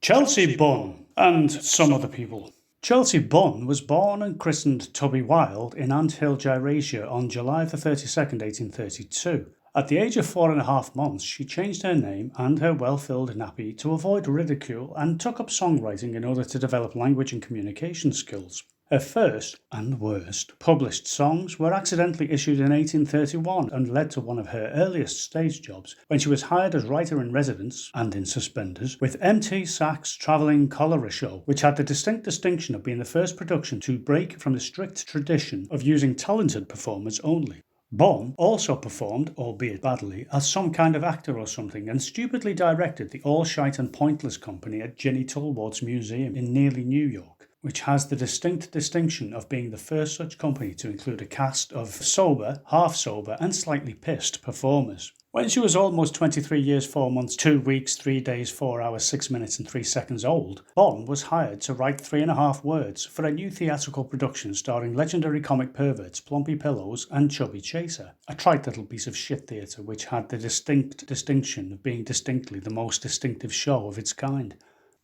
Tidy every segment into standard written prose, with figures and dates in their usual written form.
Chelsea Bunn, and some other people. Chelsea Bunn was born and christened Tubby Wild in Ant Hill, Gyraisia on July the 32nd, 1832. At the age of 4.5 months, she changed her name and her well-filled nappy to avoid ridicule and took up songwriting in order to develop language and communication skills. Her first, and worst, published songs were accidentally issued in 1831 and led to one of her earliest stage jobs when she was hired as writer-in-residence, and in suspenders, with M.T. Sachs' travelling cholera show, which had the distinct distinction of being the first production to break from the strict tradition of using talented performers only. Bunn also performed, albeit badly, as some kind of actor or something, and stupidly directed the all-shite and pointless company at Ginny Tallward's Museum in Nearly, New York, which has the distinct distinction of being the first such company to include a cast of sober, half-sober and slightly pissed performers. When she was almost 23 years, 4 months, 2 weeks, 3 days, 4 hours, 6 minutes and 3 seconds old, Bunn was hired to write 3.5 words for a new theatrical production starring legendary comic perverts Plumpy Pillows and Chubby Chaser, a trite little piece of shit theatre which had the distinct distinction of being distinctly the most distinctive show of its kind.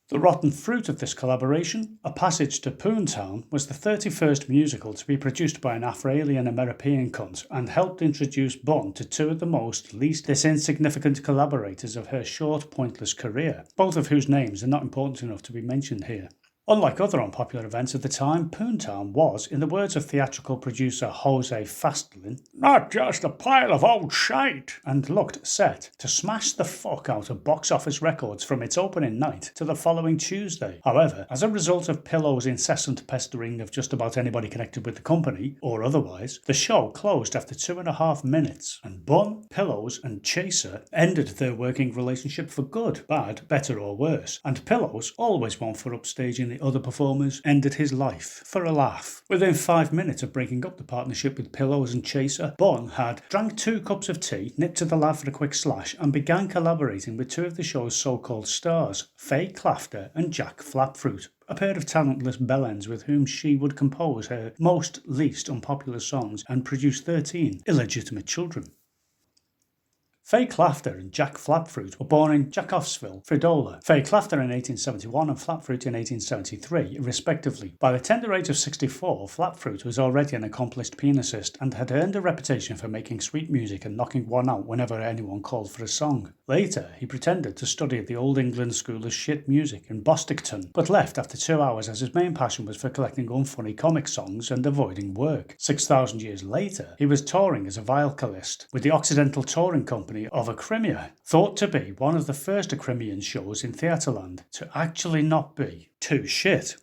The rotten fruit of this collaboration, A Passage to Poontown, was the 31st musical to be produced by an Afro-alien American cunt and helped introduce Bunn to two of the least insignificant collaborators of her short, pointless career, both of whose names are not important enough to be mentioned here. Unlike other unpopular events of the time, Poontown was, in the words of theatrical producer Jose Fastelin, not just a pile of old shite, and looked set to smash the fuck out of box office records from its opening night to the following Tuesday. However, as a result of Pillow's incessant pestering of just about anybody connected with the company, or otherwise, the show closed after 2.5 minutes, and Bunn, Pillows and Chaser ended their working relationship for good, bad, better or worse, and Pillows, always one for upstaging the other performers, ended his life for a laugh. Within 5 minutes of breaking up the partnership with Pillows and Chaser, Bunn had drank 2 cups of tea, nipped to the lab for a quick slash, and began collaborating with 2 of the show's so-called stars, Faye Clafter and Jack Flapfruit, a pair of talentless bellends with whom she would compose her least unpopular songs and produce 13 illegitimate children. Faye Clafter and Jack Flapfruit were born in Jacobsville, Fridola. Faye Clafter in 1871 and Flapfruit in 1873, respectively. By the tender age of 64, Flapfruit was already an accomplished pianist and had earned a reputation for making sweet music and knocking one out whenever anyone called for a song. Later, he pretended to study at the Old England School of Shit Music in Bosticton, but left after 2 hours as his main passion was for collecting unfunny comic songs and avoiding work. 6,000 years later, he was touring as a vocalist with the Occidental Touring Company of Acrimia, thought to be one of the first Acrimian shows in Theatreland to actually not be too shit.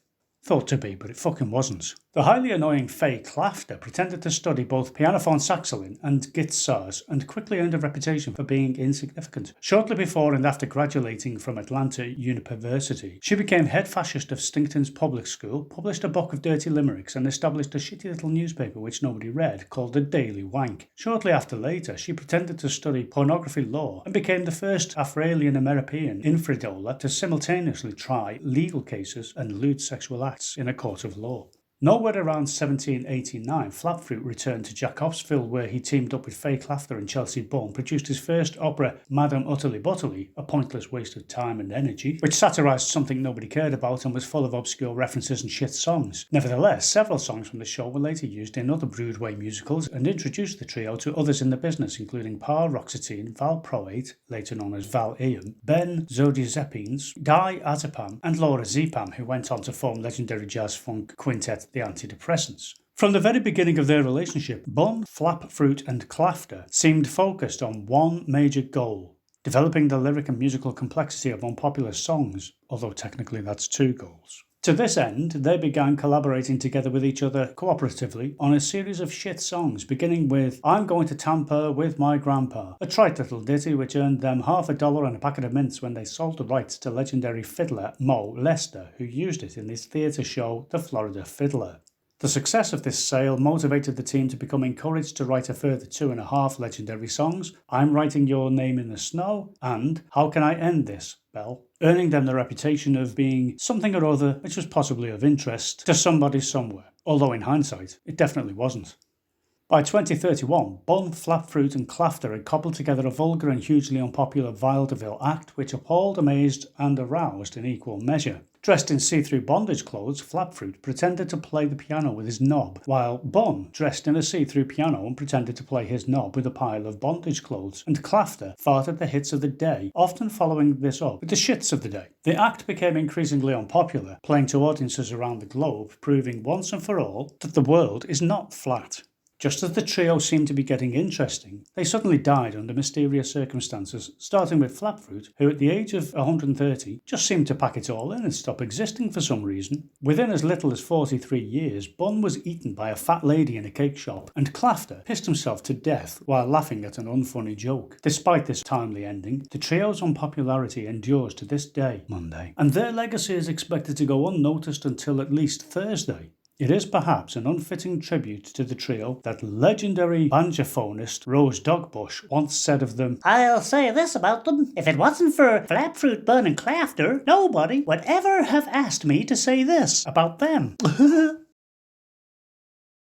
Thought to be, but it fucking wasn't. The highly annoying Faye Clafter pretended to study both pianophone saxophone and guitars and quickly earned a reputation for being insignificant. Shortly before and after graduating from Atlanta University, she became head fascist of Stinkton's public school, published a book of dirty limericks and established a shitty little newspaper which nobody read called the Daily Wank. Shortly later, she pretended to study pornography law and became the first Afro-alien American in Fridola to simultaneously try legal cases and lewd sexual acts in a court of law. Nowhere around 1789, Flapfruit returned to Jacobsville, where he teamed up with Faye Clafter and Chelsea Bunn, produced his first opera, Madame Utterly Butterly, a pointless waste of time and energy, which satirised something nobody cared about and was full of obscure references and shit songs. Nevertheless, several songs from the show were later used in other Broadway musicals and introduced the trio to others in the business, including Par Roxetine, Val Proate, later known as Val Ian, Ben Zodiazepines, Guy Azepam, and Laura Zepam, who went on to form legendary jazz-funk quintet The Antidepressants. From the very beginning of their relationship, Bunn, Flapfruit and Clafter seemed focused on one major goal: developing the lyric and musical complexity of unpopular songs, although technically that's 2 goals. To this end, they began collaborating together with each other cooperatively on a series of shit songs, beginning with I'm Going to Tampa with My Grandpa, a trite little ditty which earned them $50 and a packet of mints when they sold the rights to legendary fiddler Mo Lester, who used it in his theatre show The Florida Fiddler. The success of this sale motivated the team to become encouraged to write a further 2.5 legendary songs, I'm Writing Your Name in the Snow and How Can I End This, Belle, earning them the reputation of being something or other which was possibly of interest to somebody somewhere, although in hindsight it definitely wasn't. By 2031, Bunn, Flapfruit and Clafter had cobbled together a vulgar and hugely unpopular vaudeville act which appalled, amazed and aroused in equal measure. Dressed in see-through bondage clothes, Flapfruit pretended to play the piano with his knob, while Bunn dressed in a see-through piano and pretended to play his knob with a pile of bondage clothes, and Clafter farted the hits of the day, often following this up with the shits of the day. The act became increasingly unpopular, playing to audiences around the globe, proving once and for all that the world is not flat. Just as the trio seemed to be getting interesting, they suddenly died under mysterious circumstances, starting with Flapfruit, who at the age of 130 just seemed to pack it all in and stop existing for some reason. Within as little as 43 years, Bunn was eaten by a fat lady in a cake shop, and Clafter pissed himself to death while laughing at an unfunny joke. Despite this timely ending, the trio's unpopularity endures to this day, Monday, and their legacy is expected to go unnoticed until at least Thursday. It is perhaps an unfitting tribute to the trio that legendary banjophonist Rose Dogbush once said of them, "I'll say this about them, if it wasn't for Flapfruit, Bunn and Clafter, nobody would ever have asked me to say this about them."